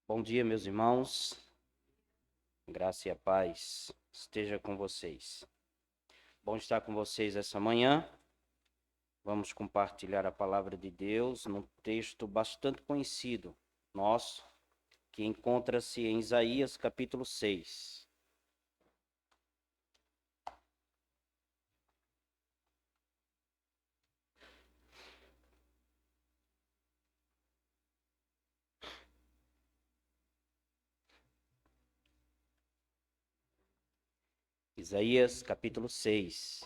Bom dia, meus irmãos. Graça e a paz esteja com vocês. Bom estar com vocês essa manhã. Vamos compartilhar a palavra de Deus num texto bastante conhecido nosso, que encontra-se em Isaías capítulo 6. Isaías capítulo 6.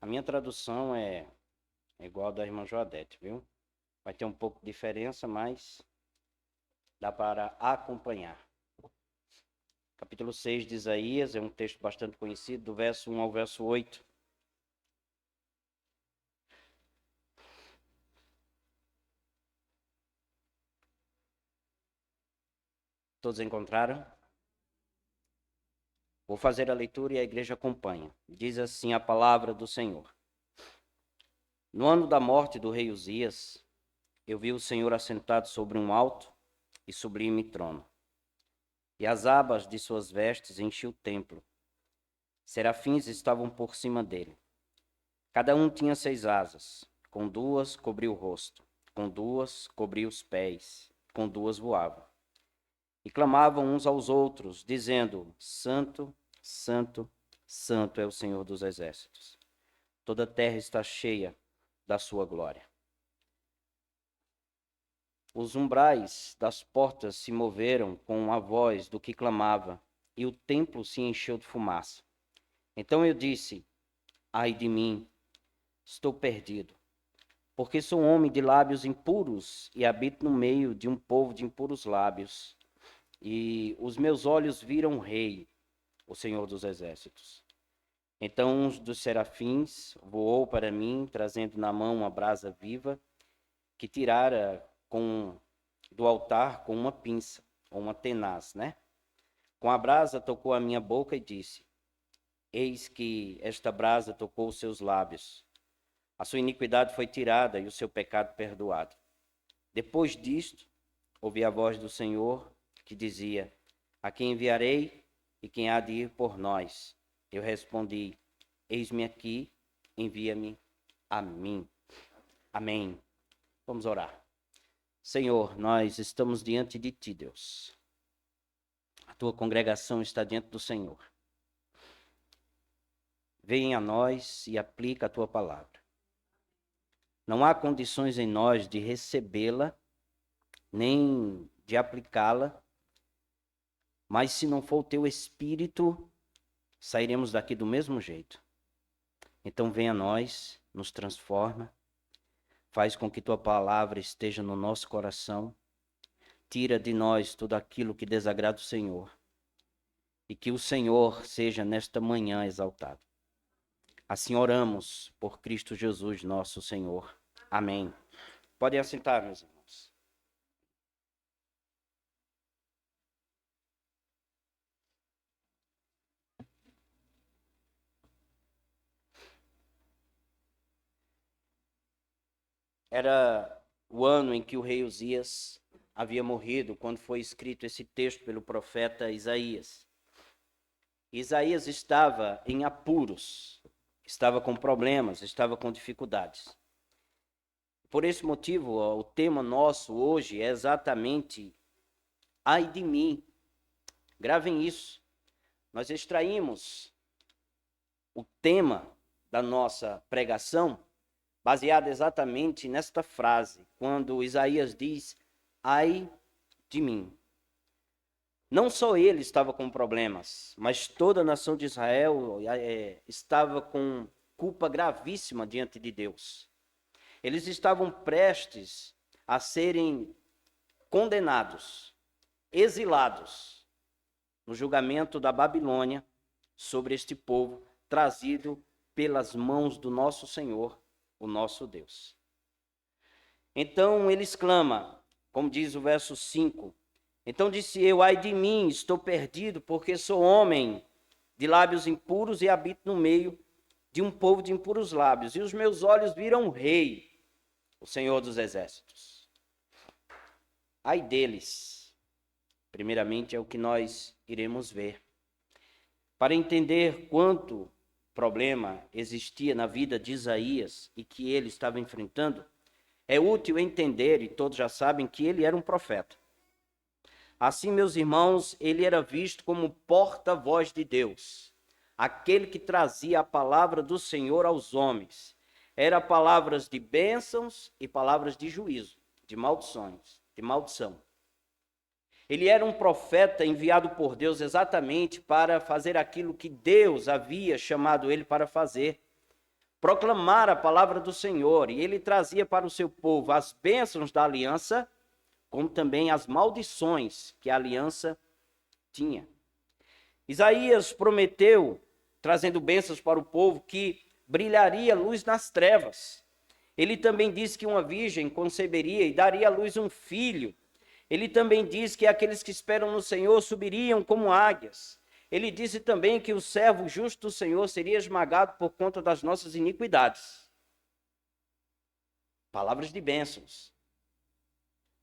A minha tradução é igual a da irmã Joadete, viu? Vai ter um pouco de diferença, mas dá para acompanhar. Capítulo 6 de Isaías é um texto bastante conhecido, do verso 1 ao verso 8. Todos encontraram? Vou fazer a leitura e a igreja acompanha. Diz assim a palavra do Senhor. No ano da morte do rei Uzias, eu vi o Senhor assentado sobre um alto e sublime trono. E as abas de suas vestes enchiam o templo. Serafins estavam por cima dele. Cada um tinha 6 asas. Com 2 cobria o rosto, com 2 cobria os pés, com 2 voava. E clamavam uns aos outros, dizendo: Santo, Santo, Santo é o Senhor dos exércitos. Toda a terra está cheia da sua glória. Os umbrais das portas se moveram com a voz do que clamava, e o templo se encheu de fumaça. Então eu disse: Ai de mim, estou perdido, porque sou homem de lábios impuros e habito no meio de um povo de impuros lábios. E os meus olhos viram o Rei, o Senhor dos exércitos. Então um dos serafins voou para mim, trazendo na mão uma brasa viva, que tirara do altar com uma pinça, ou uma tenaz, né? Com a brasa tocou a minha boca e disse: Eis que esta brasa tocou os seus lábios. A sua iniquidade foi tirada e o seu pecado perdoado. Depois disto, ouvi a voz do Senhor que dizia: A quem enviarei e quem há de ir por nós? Eu respondi: Eis-me aqui, envia-me a mim. Amém. Vamos orar. Senhor, nós estamos diante de Ti, Deus. A Tua congregação está diante do Senhor. Venha a nós e aplica a Tua palavra. Não há condições em nós de recebê-la, nem de aplicá-la, mas se não for o Teu Espírito, sairemos daqui do mesmo jeito. Então venha a nós, nos transforma, faz com que Tua palavra esteja no nosso coração, tira de nós tudo aquilo que desagrada o Senhor, e que o Senhor seja nesta manhã exaltado. Assim oramos por Cristo Jesus, nosso Senhor. Amém. Podem assentar, meus irmãos. Era o ano em que o rei Uzias havia morrido, quando foi escrito esse texto pelo profeta Isaías. Isaías estava em apuros, estava com problemas, estava com dificuldades. Por esse motivo, o tema nosso hoje é exatamente ai de mim. Gravem isso. Nós extraímos o tema da nossa pregação baseado exatamente nesta frase, quando Isaías diz, ai de mim. Não só ele estava com problemas, mas toda a nação de Israel estava com culpa gravíssima diante de Deus. Eles estavam prestes a serem condenados, exilados, no julgamento da Babilônia sobre este povo, trazido pelas mãos do nosso Senhor, o nosso Deus. Então ele exclama, como diz o verso 5, então disse eu, ai de mim, estou perdido, porque sou homem de lábios impuros e habito no meio de um povo de impuros lábios, e os meus olhos viram o Rei, o Senhor dos exércitos. ai deles. Primeiramente é o que nós iremos ver. Para entender quanto problema existia na vida de Isaías e que ele estava enfrentando, é útil entender, e todos já sabem, que ele era um profeta. Assim, meus irmãos, ele era visto como porta-voz de Deus, aquele que trazia a palavra do Senhor aos homens. Era palavras de bênçãos e palavras de juízo, de maldições, de maldição. Ele era um profeta enviado por Deus exatamente para fazer aquilo que Deus havia chamado ele para fazer, proclamar a palavra do Senhor. E ele trazia para o seu povo as bênçãos da aliança, como também as maldições que a aliança tinha. Isaías prometeu, trazendo bênçãos para o povo, que brilharia luz nas trevas. Ele também disse que uma virgem conceberia e daria à luz um filho. Ele também diz que aqueles que esperam no Senhor subiriam como águias. Ele disse também que o servo justo do Senhor seria esmagado por conta das nossas iniquidades. Palavras de bênçãos.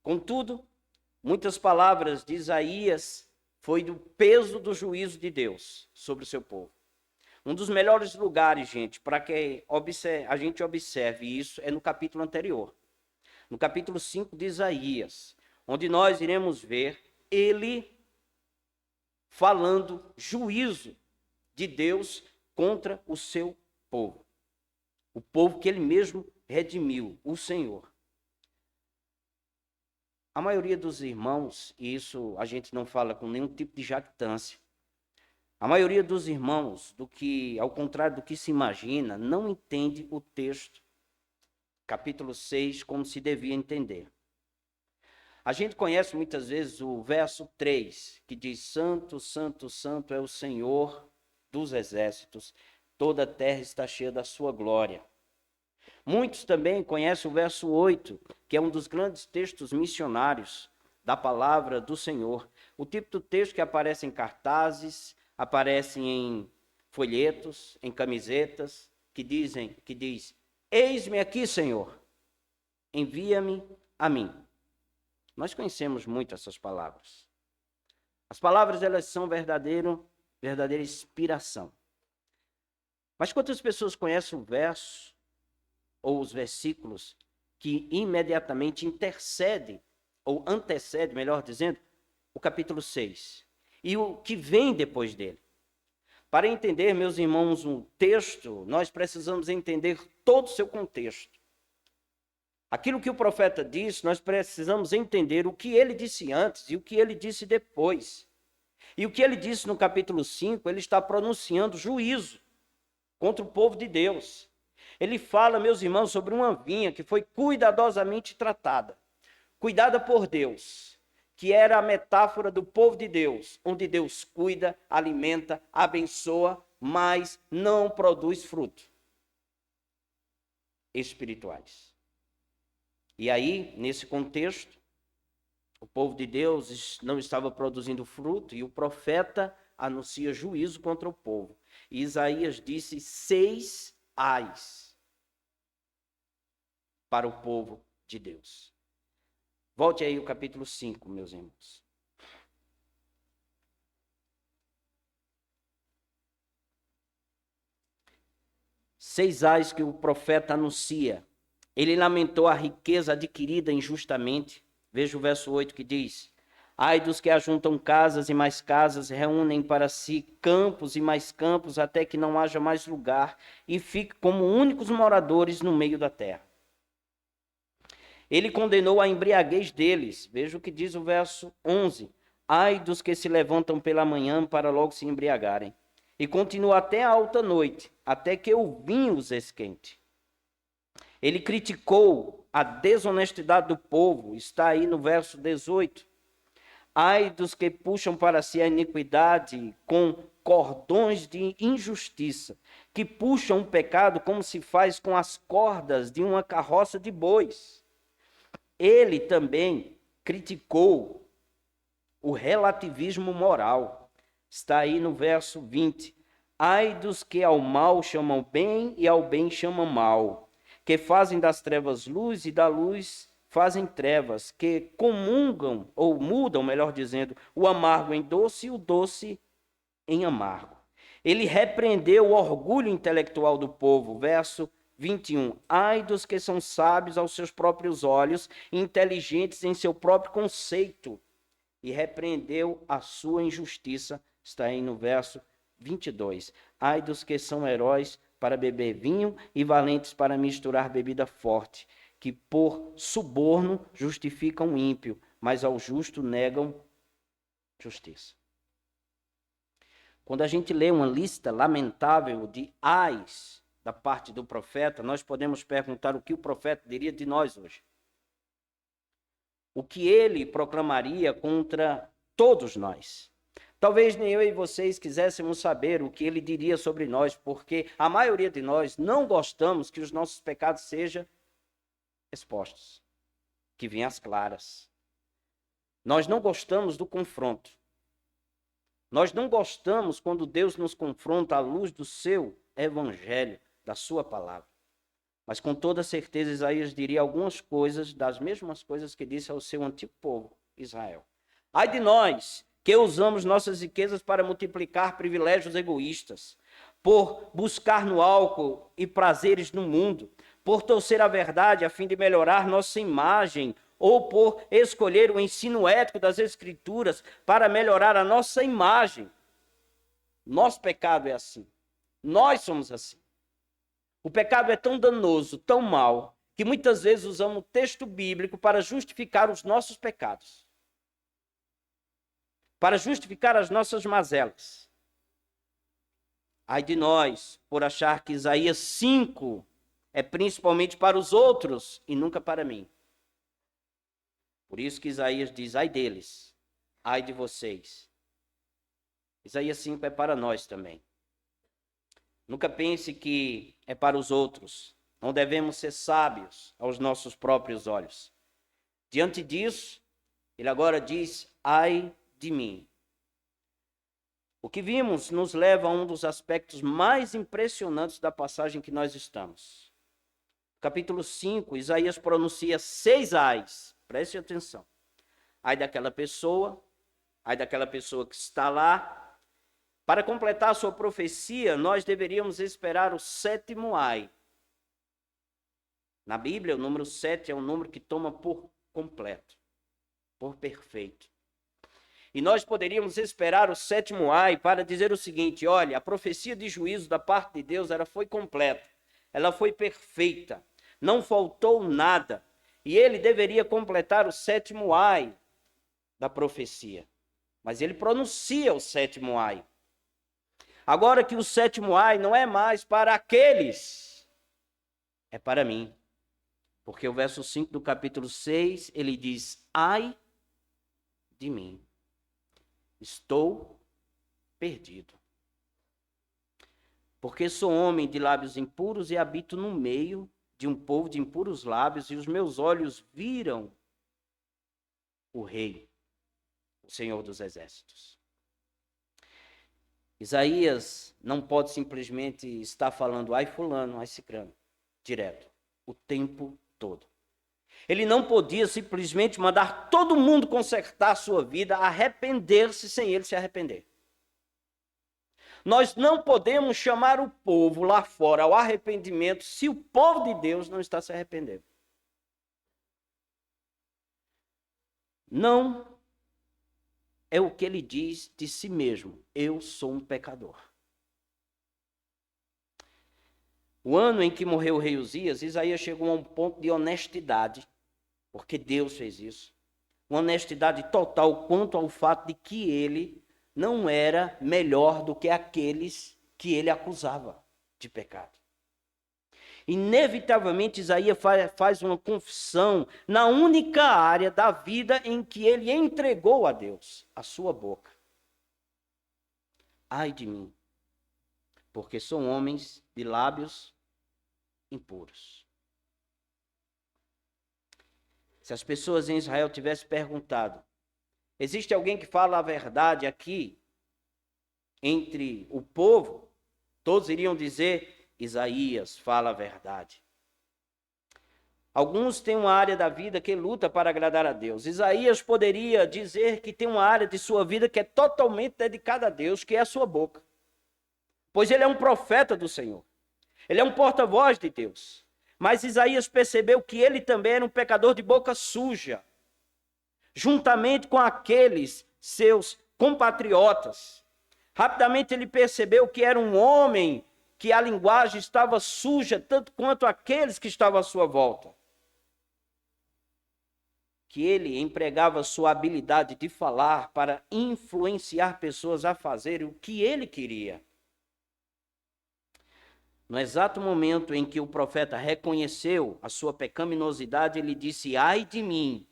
Contudo, muitas palavras de Isaías foi do peso do juízo de Deus sobre o seu povo. Um dos melhores lugares, gente, para que a gente observe isso é no capítulo anterior. No capítulo 5 de Isaías, onde nós iremos ver ele falando juízo de Deus contra o seu povo. O povo que ele mesmo redimiu, o Senhor. A maioria dos irmãos, e isso a gente não fala com nenhum tipo de jactância, a maioria dos irmãos, ao contrário do que se imagina, não entende o texto, capítulo 6, como se devia entender. A gente conhece muitas vezes o verso 3, que diz: Santo, Santo, Santo é o Senhor dos exércitos, toda a terra está cheia da sua glória. Muitos também conhecem o verso 8, que é um dos grandes textos missionários da palavra do Senhor. O tipo do texto que aparece em cartazes, aparece em folhetos, em camisetas, que diz: Eis-me aqui, Senhor, envia-me a mim. Nós conhecemos muito essas palavras. As palavras, elas são verdadeira inspiração. Mas quantas pessoas conhecem o verso, ou os versículos, que imediatamente antecede, melhor dizendo, o capítulo 6, e o que vem depois dele? Para entender, meus irmãos, um texto, nós precisamos entender todo o seu contexto. Aquilo que o profeta disse, nós precisamos entender o que ele disse antes e o que ele disse depois. E o que ele disse no capítulo 5, ele está pronunciando juízo contra o povo de Deus. Ele fala, meus irmãos, sobre uma vinha que foi cuidadosamente tratada, cuidada por Deus, que era a metáfora do povo de Deus, onde Deus cuida, alimenta, abençoa, mas não produz fruto espirituais. E aí, nesse contexto, o povo de Deus não estava produzindo fruto e o profeta anuncia juízo contra o povo. E Isaías disse 6 ais para o povo de Deus. Volte aí ao capítulo 5, meus irmãos. Seis ais que o profeta anuncia. Ele lamentou a riqueza adquirida injustamente. Veja o verso 8 que diz: Ai dos que ajuntam casas e mais casas, reúnem para si campos e mais campos, até que não haja mais lugar, e fiquem como únicos moradores no meio da terra. Ele condenou a embriaguez deles. Veja o que diz o verso 11. Ai dos que se levantam pela manhã para logo se embriagarem, e continua até a alta noite, até que o vinho os esquente. Ele criticou a desonestidade do povo, está aí no verso 18. Ai dos que puxam para si a iniquidade com cordões de injustiça, que puxam o pecado como se faz com as cordas de uma carroça de bois. Ele também criticou o relativismo moral. Está aí no verso 20. Ai dos que ao mal chamam bem e ao bem chamam mal, que fazem das trevas luz e da luz fazem trevas, que comungam, ou mudam, melhor dizendo, o amargo em doce e o doce em amargo. Ele repreendeu o orgulho intelectual do povo, verso 21. Ai dos que são sábios aos seus próprios olhos, inteligentes em seu próprio conceito. E repreendeu a sua injustiça, está aí no verso 22. Ai dos que são heróis para beber vinho e valentes para misturar bebida forte, que por suborno justificam o ímpio, mas ao justo negam justiça. Quando a gente lê uma lista lamentável de ais da parte do profeta, nós podemos perguntar o que o profeta diria de nós hoje. O que ele proclamaria contra todos nós. Talvez nem eu e vocês quiséssemos saber o que ele diria sobre nós, porque a maioria de nós não gostamos que os nossos pecados sejam expostos, que venham às claras. Nós não gostamos do confronto. Nós não gostamos quando Deus nos confronta à luz do seu evangelho, da sua palavra. Mas com toda certeza Isaías diria algumas coisas, das mesmas coisas que disse ao seu antigo povo, Israel. Ai de nós, que usamos nossas riquezas para multiplicar privilégios egoístas, por buscar no álcool e prazeres no mundo, por torcer a verdade a fim de melhorar nossa imagem, ou por escolher o ensino ético das Escrituras para melhorar a nossa imagem. Nosso pecado é assim. Nós somos assim. O pecado é tão danoso, tão mau, que muitas vezes usamos o texto bíblico para justificar os nossos pecados, para justificar as nossas mazelas. Ai de nós, por achar que Isaías 5 é principalmente para os outros e nunca para mim. Por isso que Isaías diz, ai deles, ai de vocês. Isaías 5 é para nós também. Nunca pense que é para os outros. Não devemos ser sábios aos nossos próprios olhos. Diante disso, ele agora diz, ai de mim. O que vimos nos leva a um dos aspectos mais impressionantes da passagem que nós estamos. Capítulo 5, Isaías pronuncia 6 ais. Preste atenção. Ai daquela pessoa que está lá. Para completar a sua profecia, nós deveríamos esperar o 7º ai. Na Bíblia, o número 7 é um número que toma por completo, por perfeito. E nós poderíamos esperar o 7º ai para dizer o seguinte, olha, a profecia de juízo da parte de Deus, ela foi completa, ela foi perfeita, não faltou nada. E ele deveria completar o 7º ai da profecia. Mas ele pronuncia o 7º ai. Agora que o 7º ai não é mais para aqueles, é para mim. Porque o verso 5 do capítulo 6, ele diz, ai de mim, estou perdido. Porque sou homem de lábios impuros e habito no meio de um povo de impuros lábios, e os meus olhos viram o Rei, o Senhor dos Exércitos. Isaías não pode simplesmente estar falando, ai fulano, ai cicrano, direto, o tempo todo. Ele não podia simplesmente mandar todo mundo consertar a sua vida, arrepender-se sem ele se arrepender. Nós não podemos chamar o povo lá fora ao arrependimento se o povo de Deus não está se arrependendo. Não é o que ele diz de si mesmo. Eu sou um pecador. O ano em que morreu o rei Uzias, Isaías chegou a um ponto de honestidade, porque Deus fez isso. Uma honestidade total quanto ao fato de que ele não era melhor do que aqueles que ele acusava de pecado. Inevitavelmente, Isaías faz uma confissão na única área da vida em que ele entregou a Deus, a sua boca. Ai de mim, porque são homens de lábios impuros. Se as pessoas em Israel tivessem perguntado, existe alguém que fala a verdade aqui entre o povo? Todos iriam dizer, Isaías fala a verdade. Alguns têm uma área da vida que luta para agradar a Deus. Isaías poderia dizer que tem uma área de sua vida que é totalmente dedicada a Deus, que é a sua boca. Pois ele é um profeta do Senhor. Ele é um porta-voz de Deus. Mas Isaías percebeu que ele também era um pecador de boca suja, juntamente com aqueles seus compatriotas. Rapidamente ele percebeu que era um homem que a linguagem estava suja, tanto quanto aqueles que estavam à sua volta. Que ele empregava sua habilidade de falar para influenciar pessoas a fazerem o que ele queria. No exato momento em que o profeta reconheceu a sua pecaminosidade, ele disse: ai de mim,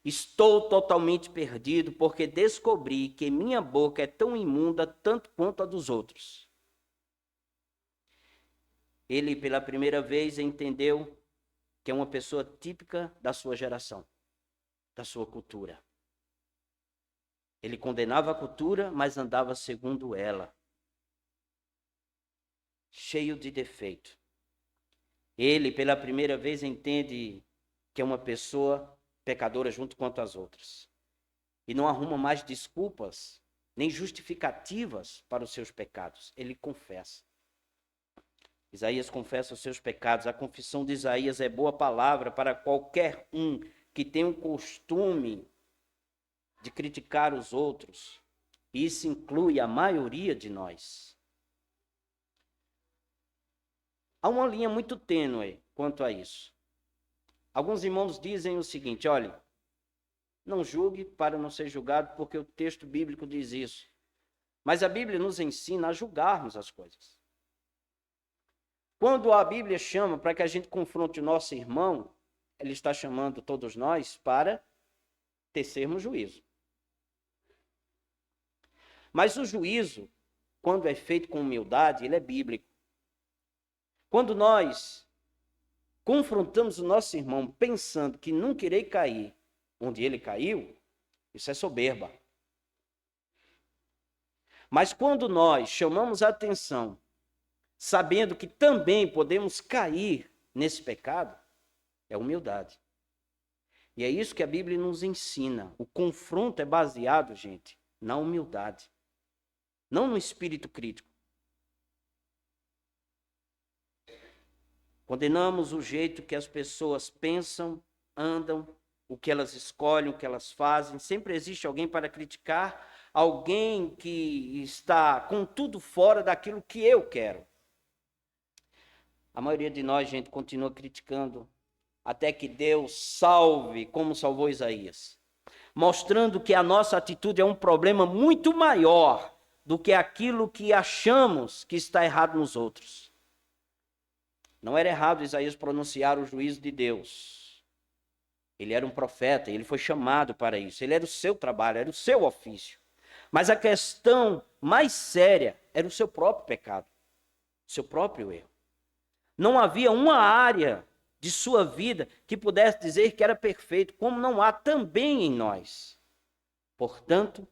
estou totalmente perdido, porque descobri que minha boca é tão imunda tanto quanto a dos outros. Ele, pela primeira vez, entendeu que é uma pessoa típica da sua geração, da sua cultura. Ele condenava a cultura, mas andava segundo ela, cheio de defeito. Ele, pela primeira vez, entende que é uma pessoa pecadora junto quanto as outras. E não arruma mais desculpas, nem justificativas para os seus pecados. Ele confessa. Isaías confessa os seus pecados. A confissão de Isaías é boa palavra para qualquer um que tem o costume de criticar os outros. Isso inclui a maioria de nós. Há uma linha muito tênue quanto a isso. Alguns irmãos dizem o seguinte: olha, não julgue para não ser julgado, porque o texto bíblico diz isso. Mas a Bíblia nos ensina a julgarmos as coisas. Quando a Bíblia chama para que a gente confronte o nosso irmão, ele está chamando todos nós para tecermos juízo. Mas o juízo, quando é feito com humildade, ele é bíblico. Quando nós confrontamos o nosso irmão pensando que nunca irei cair onde ele caiu, isso é soberba. Mas quando nós chamamos a atenção, sabendo que também podemos cair nesse pecado, é humildade. E é isso que a Bíblia nos ensina. O confronto é baseado, gente, na humildade, não no espírito crítico. Condenamos o jeito que as pessoas pensam, andam, o que elas escolhem, o que elas fazem. Sempre existe alguém para criticar, alguém que está com tudo fora daquilo que eu quero. A maioria de nós, gente, continua criticando até que Deus salve, como salvou Isaías, mostrando que a nossa atitude é um problema muito maior do que aquilo que achamos que está errado nos outros. Não era errado Isaías pronunciar o juízo de Deus. Ele era um profeta, ele foi chamado para isso. Ele era o seu trabalho, era o seu ofício. Mas a questão mais séria era o seu próprio pecado, o seu próprio erro. Não havia uma área de sua vida que pudesse dizer que era perfeito, como não há também em nós. Portanto,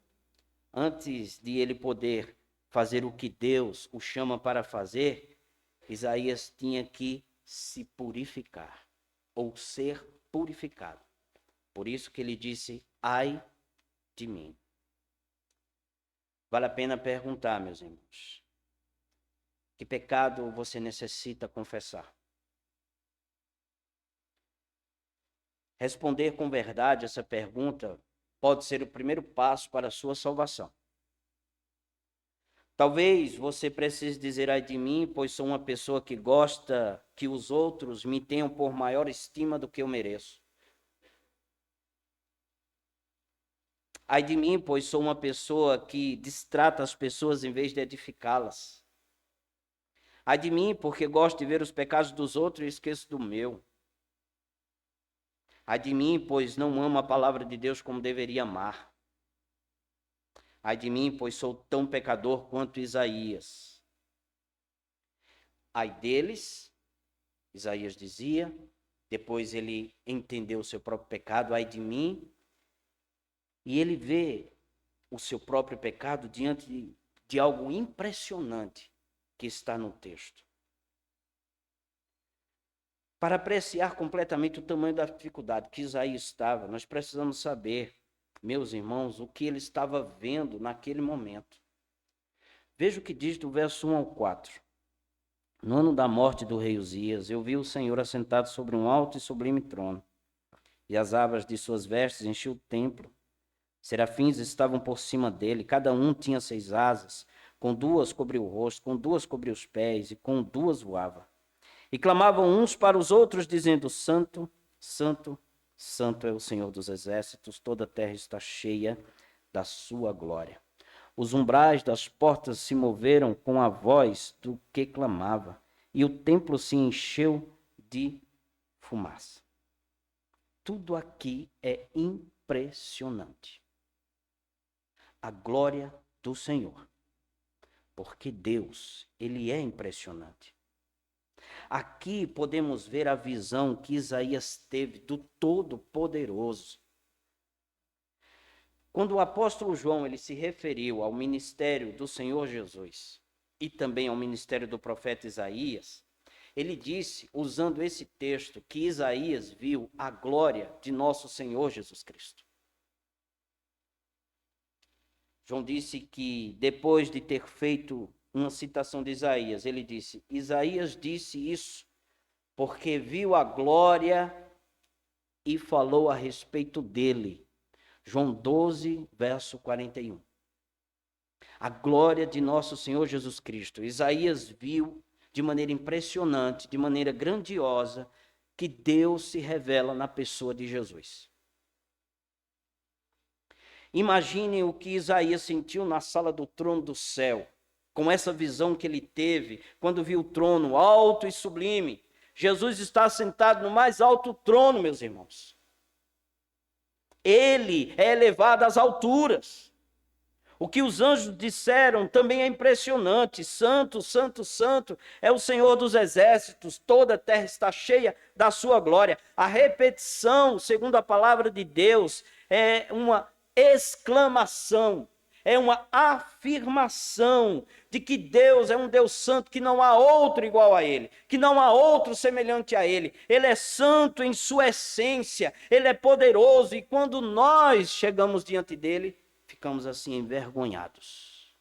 antes de ele poder fazer o que Deus o chama para fazer, Isaías tinha que se purificar, ou ser purificado. Por isso que ele disse: ai de mim. Vale a pena perguntar, meus irmãos, que pecado você necessita confessar? Responder com verdade essa pergunta pode ser o primeiro passo para a sua salvação. Talvez você precise dizer: ai de mim, pois sou uma pessoa que gosta que os outros me tenham por maior estima do que eu mereço. Ai de mim, pois sou uma pessoa que distrata as pessoas em vez de edificá-las. Ai de mim, porque gosto de ver os pecados dos outros e esqueço do meu. Ai de mim, pois não amo a palavra de Deus como deveria amar. Ai de mim, pois sou tão pecador quanto Isaías. Ai deles, Isaías dizia, depois ele entendeu o seu próprio pecado, ai de mim, e ele vê o seu próprio pecado diante de algo impressionante que está no texto. Para apreciar completamente o tamanho da dificuldade que Isaías estava, nós precisamos saber, meus irmãos, o que ele estava vendo naquele momento. Veja o que diz do verso 1 ao 4. No ano da morte do rei Uzias, eu vi o Senhor assentado sobre um alto e sublime trono, e as abas de suas vestes enchiam o templo. Serafins estavam por cima dele, cada um tinha 6 asas, com 2 cobria o rosto, com 2 cobria os pés, e com 2 voava. E clamavam uns para os outros, dizendo: Santo, Santo, Santo é o Senhor dos exércitos, toda a terra está cheia da sua glória. Os umbrais das portas se moveram com a voz do que clamava, e o templo se encheu de fumaça. Tudo aqui é impressionante. A glória do Senhor. Porque Deus, ele é impressionante. Aqui podemos ver a visão que Isaías teve do Todo-Poderoso. Quando o apóstolo João ele se referiu ao ministério do Senhor Jesus e também ao ministério do profeta Isaías, ele disse, usando esse texto, que Isaías viu a glória de nosso Senhor Jesus Cristo. João disse que depois de ter feito uma citação de Isaías, ele disse: Isaías disse isso porque viu a glória e falou a respeito dele. João 12, verso 41. A glória de nosso Senhor Jesus Cristo. Isaías viu de maneira impressionante, de maneira grandiosa, que Deus se revela na pessoa de Jesus. Imaginem o que Isaías sentiu na sala do trono do céu, com essa visão que ele teve quando viu o trono alto e sublime. Jesus está sentado no mais alto trono, meus irmãos. Ele é elevado às alturas. O que os anjos disseram também é impressionante. Santo, santo, santo é o Senhor dos exércitos. Toda a terra está cheia da sua glória. A repetição, segundo a palavra de Deus, é uma exclamação. É uma afirmação de que Deus é um Deus santo, que não há outro igual a Ele, que não há outro semelhante a Ele. Ele é santo em sua essência, Ele é poderoso, e quando nós chegamos diante dEle, ficamos assim envergonhados.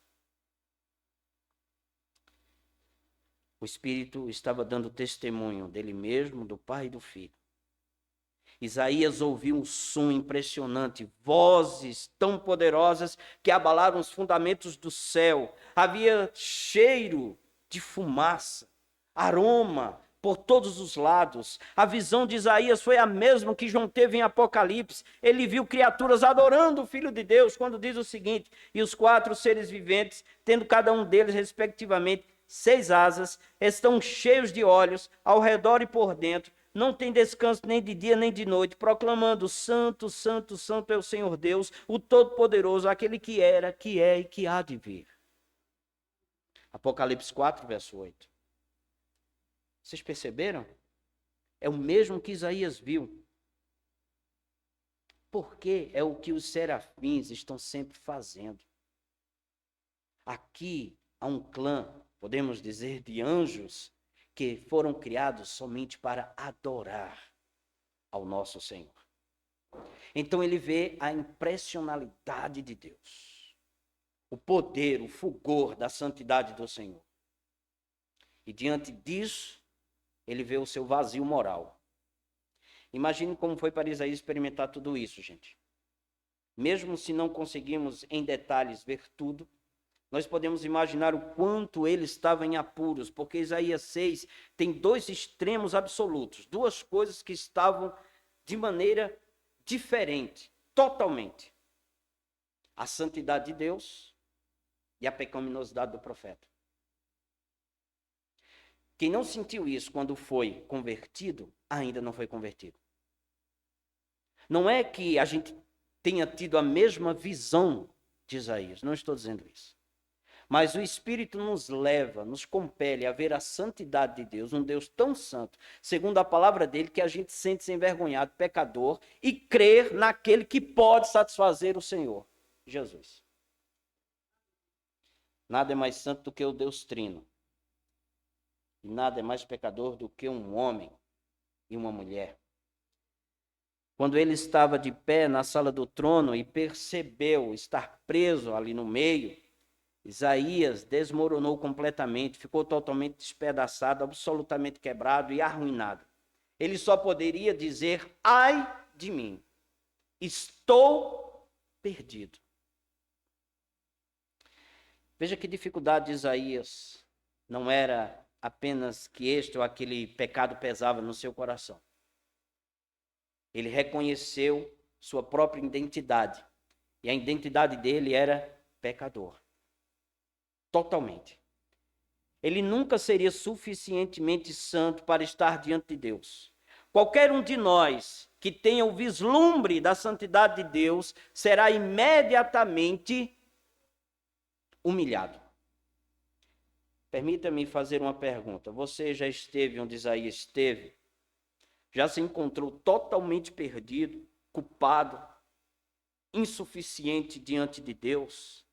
O Espírito estava dando testemunho dele mesmo, do Pai e do Filho. Isaías ouviu um som impressionante, vozes tão poderosas que abalaram os fundamentos do céu. Havia cheiro de fumaça, aroma por todos os lados. A visão de Isaías foi a mesma que João teve em Apocalipse. Ele viu criaturas adorando o Filho de Deus, quando diz o seguinte: e os 4 seres viventes, tendo cada um deles, respectivamente, 6 asas, estão cheios de olhos ao redor e por dentro, não tem descanso nem de dia nem de noite, proclamando: Santo, Santo, Santo é o Senhor Deus, o Todo-Poderoso, aquele que era, que é e que há de vir. Apocalipse 4, verso 8. Vocês perceberam? É o mesmo que Isaías viu. Porque é o que os serafins estão sempre fazendo. Aqui há um clã, podemos dizer, de anjos, que foram criados somente para adorar ao nosso Senhor. Então ele vê a impressionalidade de Deus, o poder, o fulgor da santidade do Senhor. E diante disso, ele vê o seu vazio moral. Imagine como foi para Isaías experimentar tudo isso, gente. Mesmo se não conseguimos em detalhes ver tudo, nós podemos imaginar o quanto ele estava em apuros, porque Isaías 6 tem 2 extremos absolutos, 2 coisas que estavam de maneira diferente, totalmente. A santidade de Deus e a pecaminosidade do profeta. Quem não sentiu isso quando foi convertido, ainda não foi convertido. Não é que a gente tenha tido a mesma visão de Isaías, não estou dizendo isso. Mas o Espírito nos leva, nos compele a ver a santidade de Deus, um Deus tão santo, segundo a palavra dele, que a gente sente-se envergonhado, pecador, e crer naquele que pode satisfazer o Senhor, Jesus. Nada é mais santo do que o Deus Trino. E nada é mais pecador do que um homem e uma mulher. Quando ele estava de pé na sala do trono e percebeu estar preso ali no meio, Isaías desmoronou completamente, ficou totalmente despedaçado, absolutamente quebrado e arruinado. Ele só poderia dizer: ai de mim, estou perdido. Veja que dificuldade de Isaías não era apenas que este ou aquele pecado pesava no seu coração. Ele reconheceu sua própria identidade. E a identidade dele era pecador. Totalmente. Ele nunca seria suficientemente santo para estar diante de Deus. Qualquer um de nós que tenha o vislumbre da santidade de Deus será imediatamente humilhado. Permita-me fazer uma pergunta. Você já esteve onde Isaías esteve? Já se encontrou totalmente perdido, culpado, insuficiente diante de Deus?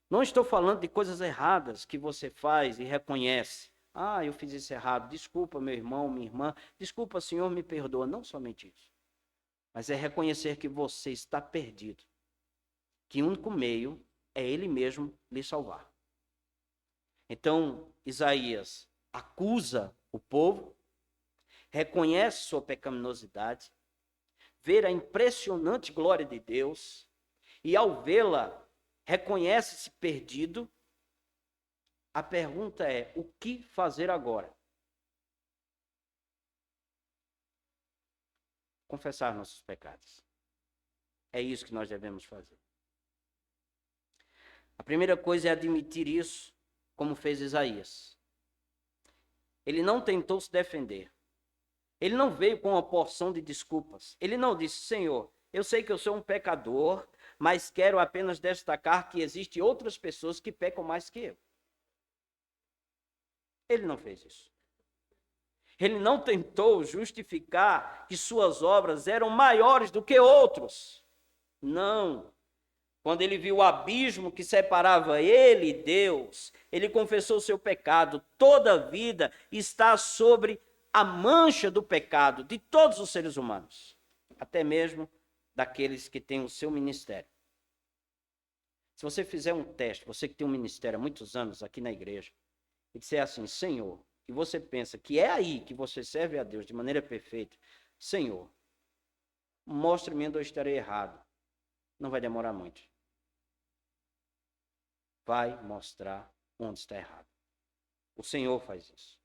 Não estou falando de coisas erradas que você faz e reconhece. Ah, eu fiz isso errado. Desculpa, meu irmão, minha irmã. Desculpa, Senhor, me perdoa. Não somente isso. Mas é reconhecer que você está perdido. Que o único meio é Ele mesmo lhe salvar. Então, Isaías acusa o povo, reconhece sua pecaminosidade, vê a impressionante glória de Deus e, ao vê-la, reconhece-se perdido. A pergunta é: o que fazer agora? Confessar nossos pecados. É isso que nós devemos fazer. A primeira coisa é admitir isso, como fez Isaías. Ele não tentou se defender. Ele não veio com uma porção de desculpas. Ele não disse: Senhor, eu sei que eu sou um pecador, mas quero apenas destacar que existem outras pessoas que pecam mais que eu. Ele não fez isso. Ele não tentou justificar que suas obras eram maiores do que outros. Não. Quando ele viu o abismo que separava ele e Deus, ele confessou seu pecado. Toda a vida está sobre a mancha do pecado de todos os seres humanos, até mesmo daqueles que têm o seu ministério. Se você fizer um teste, você que tem um ministério há muitos anos aqui na igreja, e disser assim: Senhor, e você pensa que é aí que você serve a Deus de maneira perfeita, Senhor, mostre-me onde eu estarei errado. Não vai demorar muito. Vai mostrar onde está errado. O Senhor faz isso.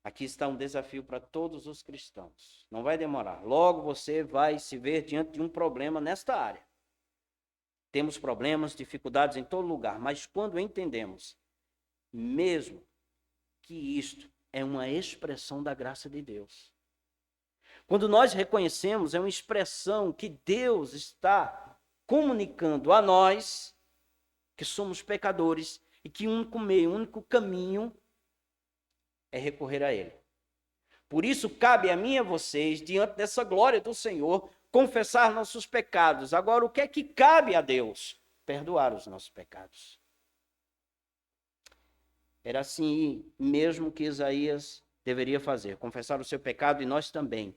Aqui está um desafio para todos os cristãos. Não vai demorar. Logo você vai se ver diante de um problema nesta área. Temos problemas, dificuldades em todo lugar, mas quando entendemos, mesmo que isto é uma expressão da graça de Deus. Quando nós reconhecemos, é uma expressão que Deus está comunicando a nós que somos pecadores e que o único meio, o único caminho é recorrer a Ele. Por isso, cabe a mim e a vocês, diante dessa glória do Senhor, confessar nossos pecados. Agora, o que é que cabe a Deus? Perdoar os nossos pecados. Era assim mesmo que Isaías deveria fazer, confessar o seu pecado, e nós também.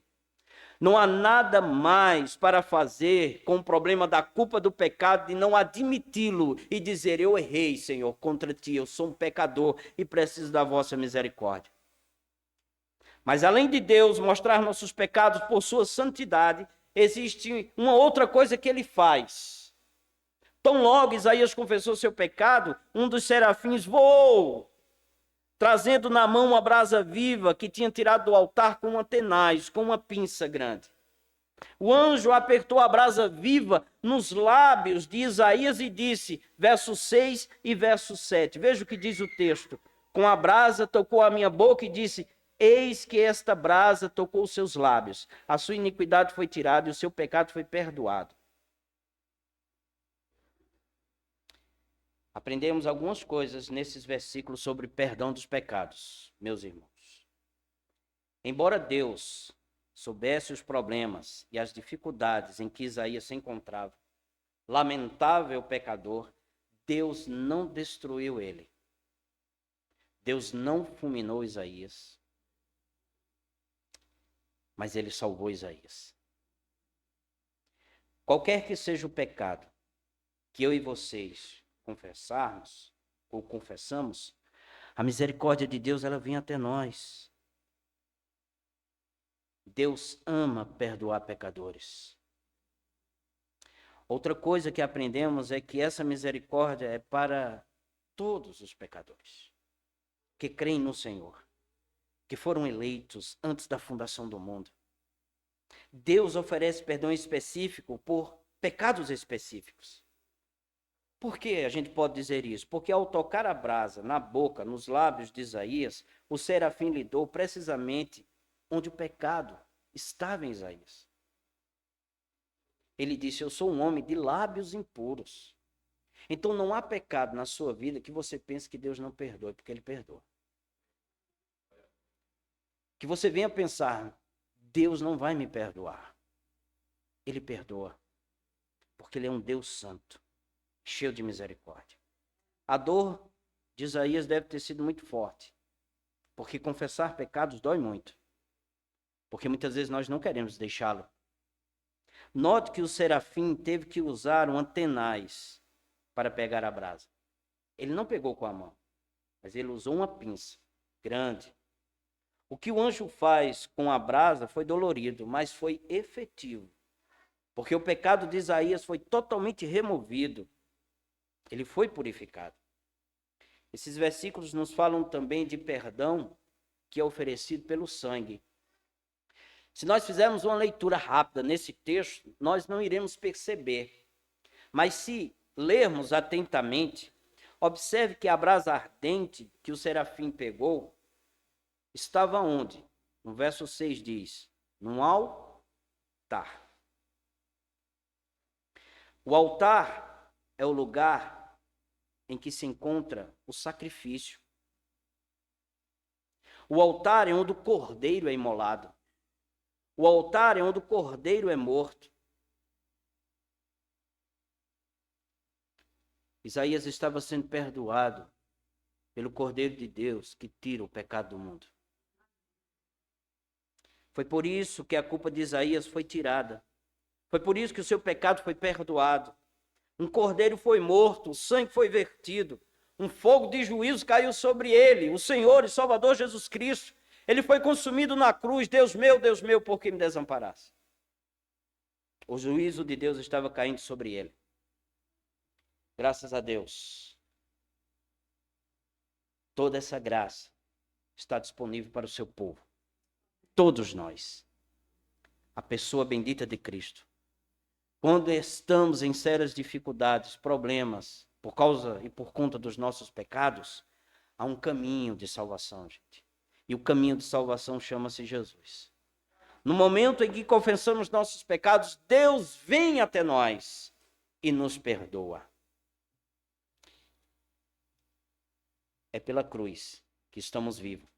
Não há nada mais para fazer com o problema da culpa do pecado de não admiti-lo e dizer: eu errei, Senhor, contra ti, eu sou um pecador e preciso da vossa misericórdia. Mas além de Deus mostrar nossos pecados por sua santidade, existe uma outra coisa que ele faz. Tão logo Isaías confessou seu pecado, um dos serafins voou, trazendo na mão uma brasa viva que tinha tirado do altar com uma tenaz, com uma pinça grande. O anjo apertou a brasa viva nos lábios de Isaías e disse, verso 6 e verso 7. Veja o que diz o texto. Com a brasa tocou a minha boca e disse: eis que esta brasa tocou os seus lábios. A sua iniquidade foi tirada e o seu pecado foi perdoado. Aprendemos algumas coisas nesses versículos sobre perdão dos pecados, meus irmãos. Embora Deus soubesse os problemas e as dificuldades em que Isaías se encontrava, lamentável pecador, Deus não destruiu ele. Deus não fulminou Isaías. mas ele salvou Isaías. Qualquer que seja o pecado que eu e vocês confessarmos ou confessamos, a misericórdia de Deus, ela vem até nós. Deus ama perdoar pecadores. Outra coisa que aprendemos é que essa misericórdia é para todos os pecadores que creem no Senhor, que foram eleitos antes da fundação do mundo. Deus oferece perdão específico por pecados específicos. Por que a gente pode dizer isso? Porque ao tocar a brasa na boca, nos lábios de Isaías, o serafim lidou precisamente onde o pecado estava em Isaías. Ele disse: eu sou um homem de lábios impuros. Então não há pecado na sua vida que você pense que Deus não perdoe, porque ele perdoa. Que você venha pensar: Deus não vai me perdoar. Ele perdoa, porque ele é um Deus santo, cheio de misericórdia. A dor de Isaías deve ter sido muito forte, porque confessar pecados dói muito, porque muitas vezes nós não queremos deixá-lo. Note que o serafim teve que usar um antenaz para pegar a brasa. Ele não pegou com a mão, mas ele usou uma pinça grande. O que o anjo faz com a brasa foi dolorido, mas foi efetivo, porque o pecado de Isaías foi totalmente removido. Ele foi purificado. Esses versículos nos falam também de perdão que é oferecido pelo sangue. Se nós fizermos uma leitura rápida nesse texto, nós não iremos perceber. Mas se lermos atentamente, observe que a brasa ardente que o serafim pegou estava onde? No verso 6 diz: num altar. O altar é o lugar em que se encontra o sacrifício. O altar é onde o cordeiro é imolado. O altar é onde o cordeiro é morto. Isaías estava sendo perdoado pelo Cordeiro de Deus que tira o pecado do mundo. Foi por isso que a culpa de Isaías foi tirada. Foi por isso que o seu pecado foi perdoado. Um cordeiro foi morto, o sangue foi vertido. Um fogo de juízo caiu sobre ele, o Senhor e Salvador Jesus Cristo. Ele foi consumido na cruz. Deus meu, por que me desamparaste? O juízo de Deus estava caindo sobre ele. Graças a Deus, toda essa graça está disponível para o seu povo. Todos nós. A pessoa bendita de Cristo. Quando estamos em sérias dificuldades, problemas, por causa e por conta dos nossos pecados, há um caminho de salvação, gente. E o caminho de salvação chama-se Jesus. No momento em que confessamos nossos pecados, Deus vem até nós e nos perdoa. É pela cruz que estamos vivos.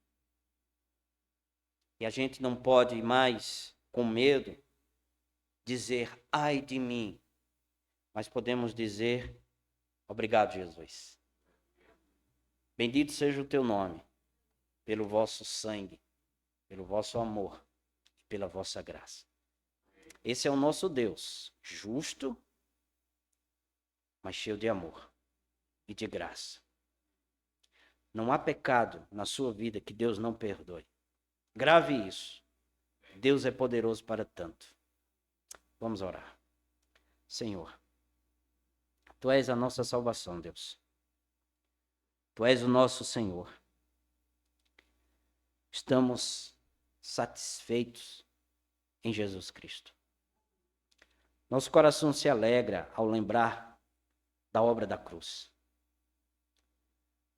E a gente não pode mais, com medo, dizer, ai de mim. Mas podemos dizer, obrigado, Jesus. Bendito seja o teu nome, pelo vosso sangue, pelo vosso amor, pela vossa graça. Esse é o nosso Deus, justo, mas cheio de amor e de graça. Não há pecado na sua vida que Deus não perdoe. Grave isso. Deus é poderoso para tanto. Vamos orar. Senhor, Tu és a nossa salvação, Deus. Tu és o nosso Senhor. Estamos satisfeitos em Jesus Cristo. Nosso coração se alegra ao lembrar da obra da cruz.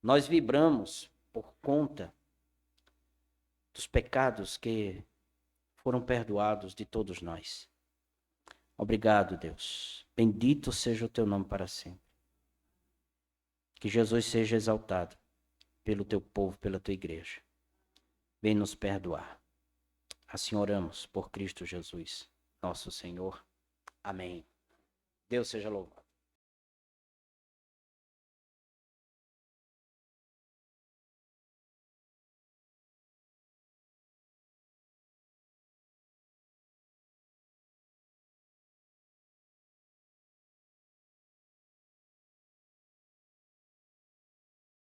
Nós vibramos por conta dos pecados que foram perdoados de todos nós. Obrigado, Deus. Bendito seja o teu nome para sempre. Que Jesus seja exaltado pelo teu povo, pela tua igreja. Vem nos perdoar. Assim oramos por Cristo Jesus, nosso Senhor. Amém. Deus seja louvado.